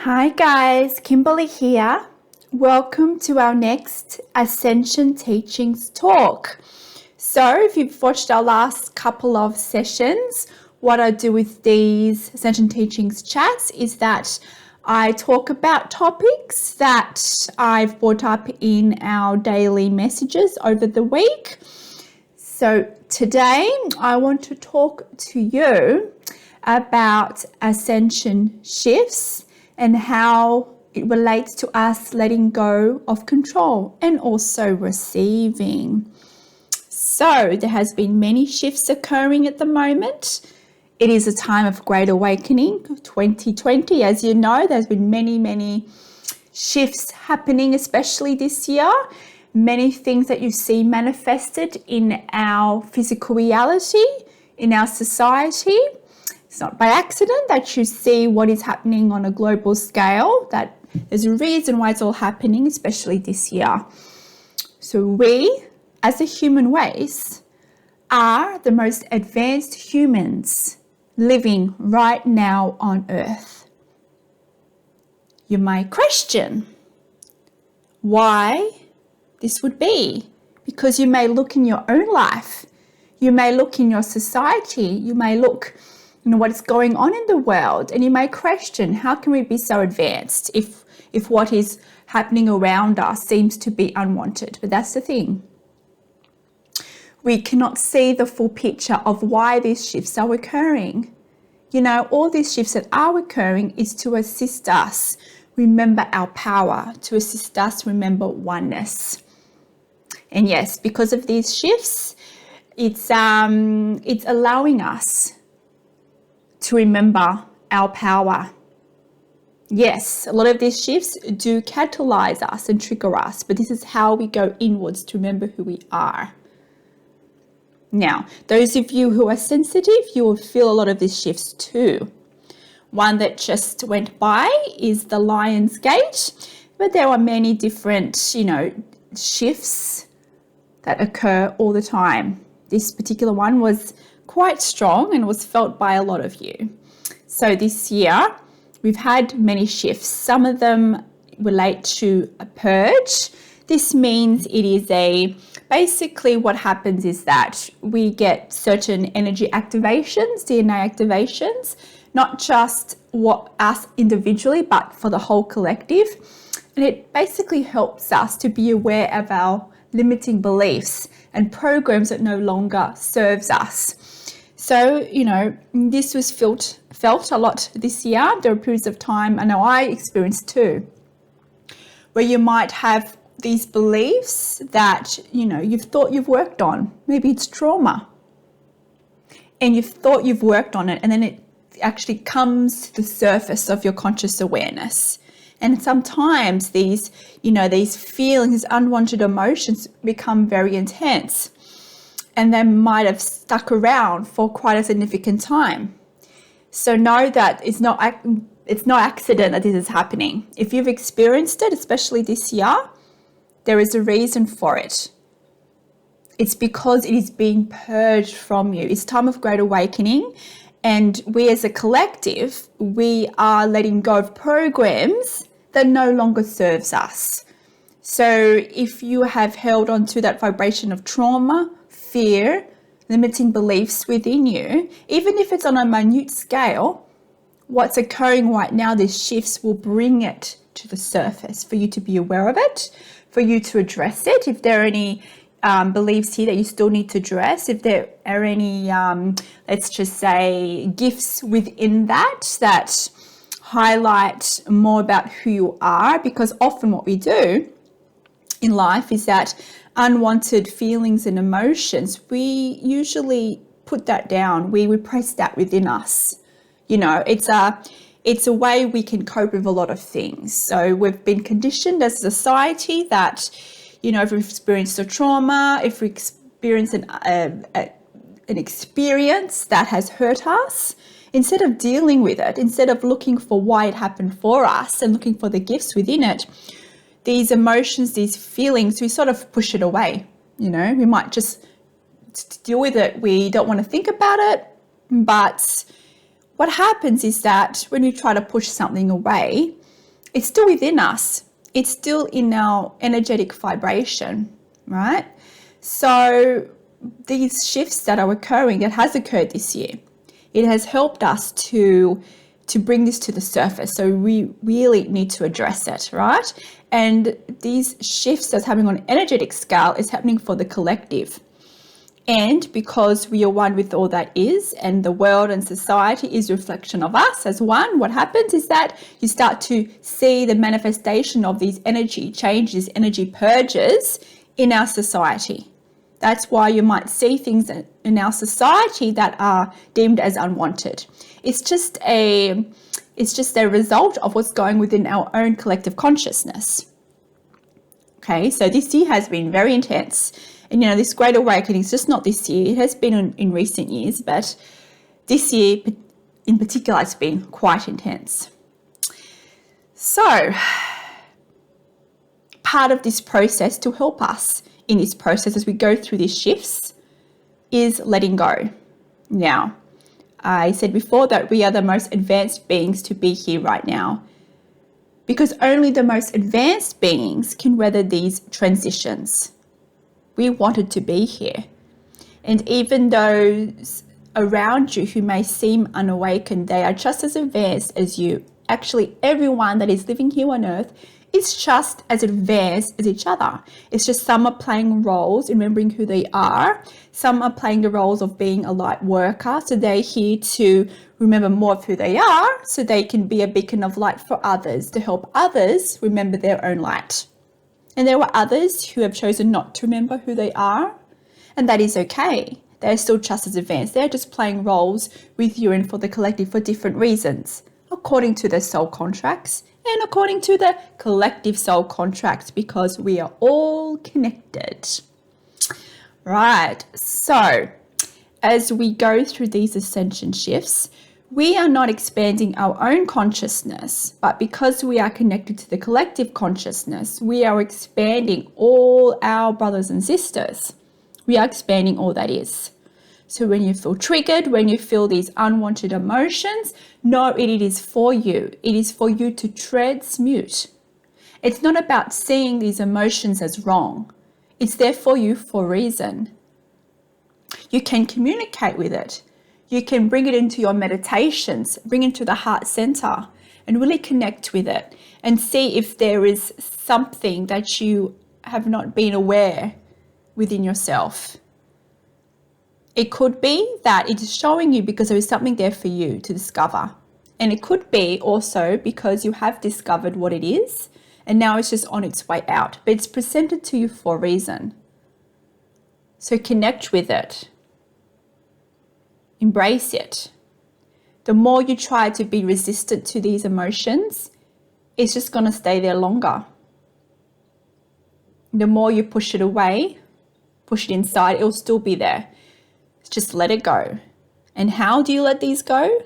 Hi guys, Kimberley here. Welcome to our next Ascension Teachings talk. So if you've watched our last couple of sessions, what I do with these Ascension Teachings chats is that I talk about topics that I've brought up in our daily messages over the week. So today I want to talk to you about ascension shifts and how it relates to us letting go of control and also receiving. So there has been many shifts occurring at the moment. It is a time of great awakening, 2020. As you know, there's been many shifts happening, especially this year. Many things that you see manifested in our physical reality, in our society. It's not by accident that you see what is happening on a global scale, that there's a reason why it's all happening, especially this year. So we, as a human race, are the most advanced humans living right now on Earth. You might question why this would be, because you may look in your own life, you may look in your society, you may look what's going on in the world, and you may question, how can we be so advanced if what is happening around us seems to be unwanted? But that's the thing. We cannot see the full picture of why these shifts are occurring. All these shifts that are occurring is to assist us remember our power, to assist us remember oneness. And yes, because of these shifts, it's allowing us to remember our power. Yes, a lot of these shifts do catalyze us and trigger us, but this is how we go inwards to remember who we are. Now, those of you who are sensitive, you will feel a lot of these shifts too. One that just went by is the Lion's Gate, but there are many different, shifts that occur all the time. This particular one was quite strong and was felt by a lot of you. So this year, we've had many shifts. Some of them relate to a purge. This means it is basically what happens is that we get certain energy activations, DNA activations, not just us individually, but for the whole collective. And it basically helps us to be aware of our limiting beliefs and programs that no longer serves us. So, this was felt a lot this year. There were periods of time, I know I experienced too, where you might have these beliefs that, you've thought you've worked on. Maybe it's trauma. And you've thought you've worked on it, and then it actually comes to the surface of your conscious awareness. And sometimes these feelings, these unwanted emotions become very intense. And they might have stuck around for quite a significant time. So know that it's no accident that this is happening. If you've experienced it, especially this year, there is a reason for it. It's because it is being purged from you. It's time of great awakening. And we as a collective, we are letting go of programs that no longer serves us. So if you have held on to that vibration of trauma, fear, limiting beliefs within you, even if it's on a minute scale, what's occurring right now, these shifts will bring it to the surface for you to be aware of it, for you to address it. If there are any beliefs here that you still need to address, if there are any, let's just say, gifts within that highlight more about who you are, because often what we do in life is that unwanted feelings and emotions, we usually put that down. We repress that within us. It's a way we can cope with a lot of things. So we've been conditioned as a society that, if we've experienced a trauma, if we experience an experience that has hurt us, instead of dealing with it, instead of looking for why it happened for us and looking for the gifts within it, these emotions, these feelings, we sort of push it away. We might just deal with it. We don't want to think about it, but what happens is that when you try to push something away, it's still within us. It's still in our energetic vibration, right? So these shifts that are occurring, that has occurred this year, it has helped us to bring this to the surface. So we really need to address it, right? And these shifts that's happening on an energetic scale is happening for the collective. And because we are one with all that is, and the world and society is a reflection of us as one, what happens is that you start to see the manifestation of these energy changes, energy purges in our society. That's why you might see things in our society that are deemed as unwanted. It's just a result of what's going within our own collective consciousness. Okay, so this year has been very intense. And, this Great Awakening is just not this year. It has been in recent years, but this year in particular, it's been quite intense. So, part of this process to help us in this process as we go through these shifts is letting go. Now, I said before that we are the most advanced beings to be here right now, because only the most advanced beings can weather these transitions. We wanted to be here. And even those around you who may seem unawakened, they are just as advanced as you. Actually, everyone that is living here on earth is just as advanced as each other. It's just some are playing roles, remembering who they are. Some are playing the roles of being a light worker. So they're here to remember more of who they are, so they can be a beacon of light for others, to help others remember their own light. And there were others who have chosen not to remember who they are, and that is okay. They're still just as advanced. They're just playing roles with you and for the collective for different reasons, according to their soul contracts and according to the collective soul contracts, because we are all connected. Right, so as we go through these ascension shifts, we are not expanding our own consciousness, but because we are connected to the collective consciousness, we are expanding all our brothers and sisters. We are expanding all that is. So when you feel triggered, when you feel these unwanted emotions, know it is for you. It is for you to transmute. It's not about seeing these emotions as wrong. It's there for you for a reason. You can communicate with it. You can bring it into your meditations, bring it to the heart center and really connect with it and see if there is something that you have not been aware within yourself. It could be that it is showing you because there is something there for you to discover. And it could be also because you have discovered what it is and now it's just on its way out. But it's presented to you for a reason. So connect with it. Embrace it. The more you try to be resistant to these emotions, it's just going to stay there longer. The more you push it away, push it inside, it'll still be there. Just let it go. And how do you let these go?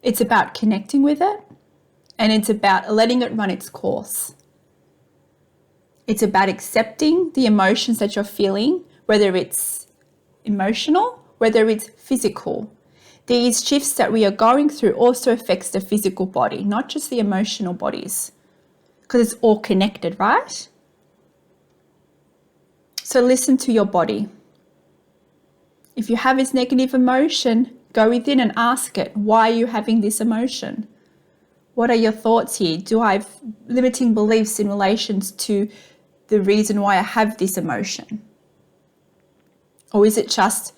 It's about connecting with it, and it's about letting it run its course. It's about accepting the emotions that you're feeling, whether it's emotional, whether it's physical. These shifts that we are going through also affects the physical body, not just the emotional bodies, because it's all connected, right? So listen to your body. If you have this negative emotion, go within and ask it, why are you having this emotion? What are your thoughts here? Do I have limiting beliefs in relations to the reason why I have this emotion? Or is it just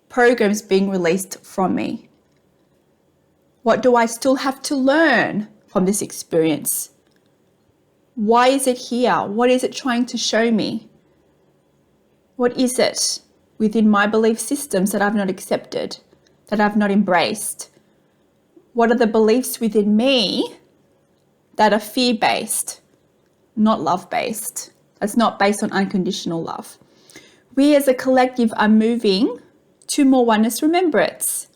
programs being released from me? What do I still have to learn from this experience? Why is it here? What is it trying to show me? What is it within my belief systems that I've not accepted, that I've not embraced? What are the beliefs within me that are fear-based, not love-based? That's not based on unconditional love. We as a collective are moving to more oneness remembrance.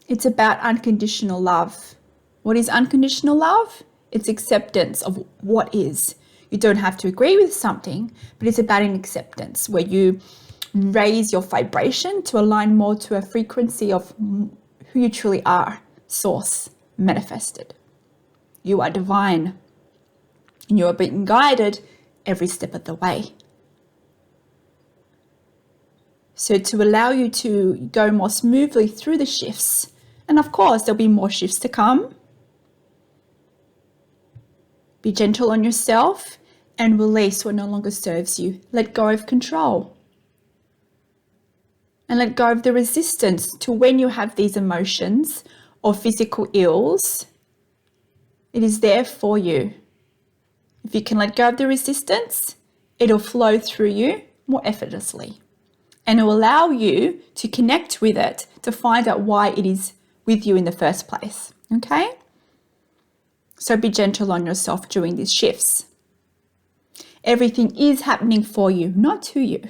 It's about unconditional love. What is unconditional love? It's acceptance of what is. You don't have to agree with something, but it's about an acceptance where you raise your vibration to align more to a frequency of who you truly are, source, manifested. You are divine. And you are being guided every step of the way. So to allow you to go more smoothly through the shifts, and of course there'll be more shifts to come, be gentle on yourself and release what no longer serves you. Let go of control. And let go of the resistance to when you have these emotions or physical ills. It is there for you. If you can let go of the resistance, it'll flow through you more effortlessly. And it will allow you to connect with it, to find out why it is with you in the first place. Okay? So be gentle on yourself during these shifts. Everything is happening for you, not to you.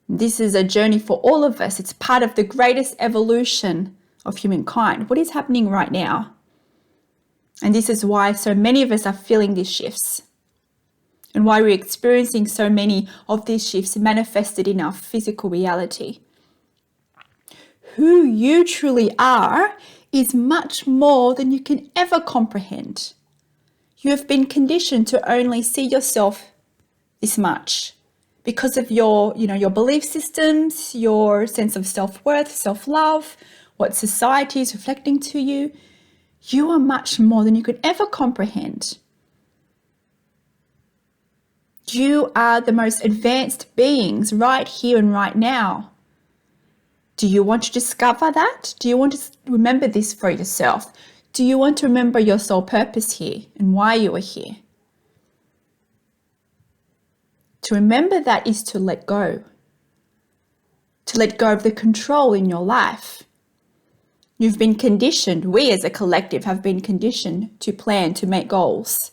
This is a journey for all of us. It's part of the greatest evolution of humankind. What is happening right now? And this is why so many of us are feeling these shifts. And why we're experiencing so many of these shifts manifested in our physical reality. Who you truly are is much more than you can ever comprehend. You have been conditioned to only see yourself this much because of your belief systems, your sense of self-worth, self-love, what society is reflecting to you. You are much more than you could ever comprehend. You are the most advanced beings right here and right now. Do you want to discover that? Do you want to remember this for yourself? Do you want to remember your soul purpose here and why you are here? To remember that is to let go. To let go of the control in your life. You've been conditioned, we as a collective have been conditioned to plan, to make goals.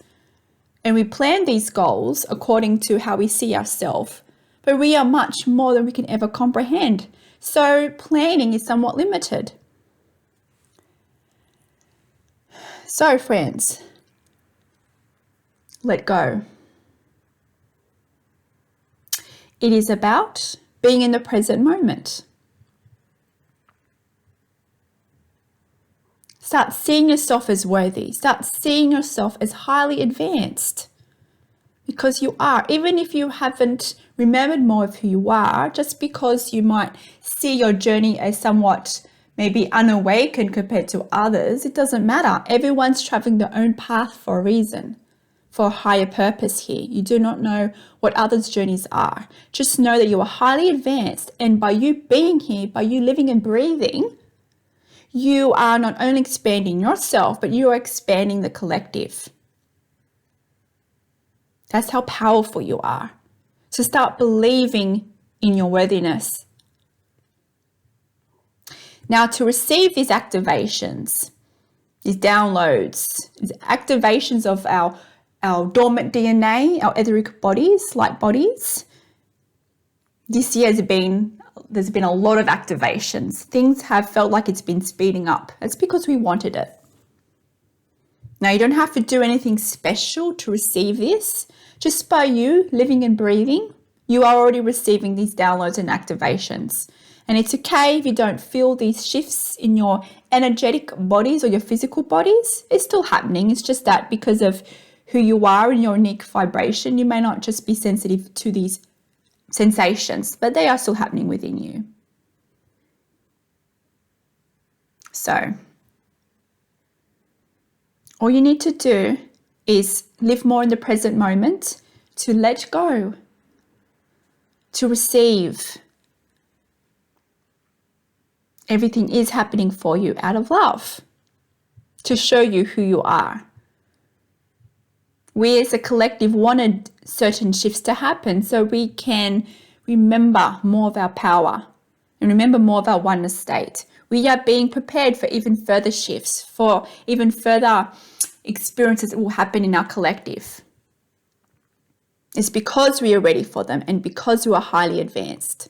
And we plan these goals according to how we see ourselves. But we are much more than we can ever comprehend. So planning is somewhat limited. So friends, let go. It is about being in the present moment. Start seeing yourself as worthy. Start seeing yourself as highly advanced. Because you are. Even if you haven't remembered more of who you are, just because you might see your journey as somewhat maybe unawakened compared to others, it doesn't matter. Everyone's traveling their own path for a reason, for a higher purpose here. You do not know what others' journeys are. Just know that you are highly advanced, and by you being here, by you living and breathing, you are not only expanding yourself, but you are expanding the collective. That's how powerful you are. So start believing in your worthiness. Now, to receive these activations, these downloads, these activations of our dormant DNA, our etheric bodies, light bodies, this year there's been a lot of activations. Things have felt like it's been speeding up. It's because we wanted it. Now, you don't have to do anything special to receive this. Just by you living and breathing, you are already receiving these downloads and activations. And it's okay if you don't feel these shifts in your energetic bodies or your physical bodies. It's still happening. It's just that because of who you are and your unique vibration, you may not just be sensitive to these sensations, but they are still happening within you. So, all you need to do is live more in the present moment, to let go, to receive. Everything is happening for you out of love, to show you who you are. We as a collective wanted certain shifts to happen so we can remember more of our power and remember more of our oneness state. We are being prepared for even further shifts, for even further experiences that will happen in our collective. It's because we are ready for them and because we are highly advanced.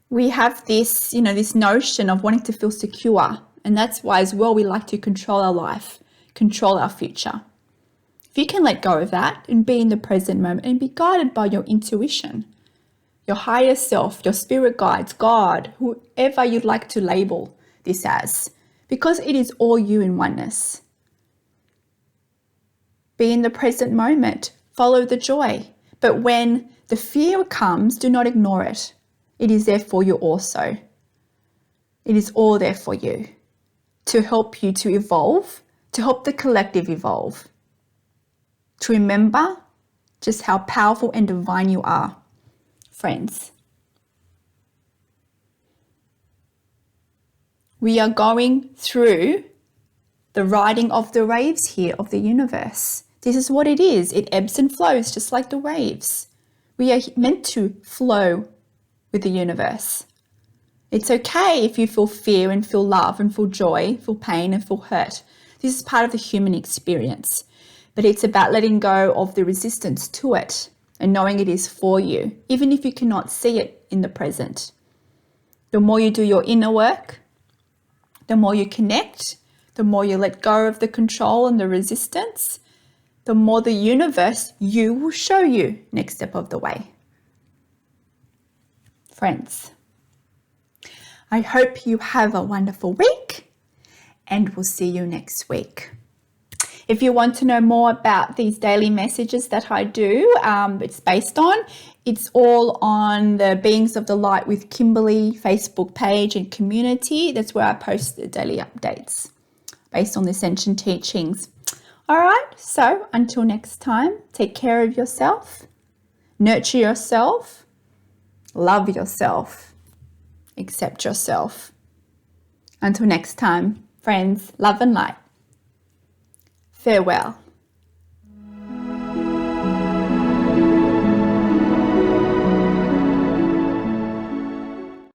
We have this, this notion of wanting to feel secure, and that's why as well we like to control our life, control our future. If you can let go of that and be in the present moment and be guided by your intuition, your higher self, your spirit guides, God, whoever you'd like to label this as, because it is all you in oneness. Be in the present moment. Follow the joy. But when the fear comes, do not ignore it. It is there for you also. It is all there for you to help you to evolve, to help the collective evolve, to remember just how powerful and divine you are, friends. We are going through the riding of the waves here of the universe. This is what it is. It ebbs and flows just like the waves. We are meant to flow with the universe. It's okay if you feel fear and feel love and feel joy, feel pain and feel hurt. This is part of the human experience. But it's about letting go of the resistance to it and knowing it is for you, even if you cannot see it in the present. The more you do your inner work, the more you connect, the more you let go of the control and the resistance, the more the universe, you will show you next step of the way. Friends, I hope you have a wonderful week and we'll see you next week. If you want to know more about these daily messages that I do, it's all on the Beings of the Light with Kimberley Facebook page and community. That's where I post the daily updates based on the Ascension teachings. All right, so until next time, take care of yourself, nurture yourself, love yourself, accept yourself. Until next time, friends, love and light. Farewell.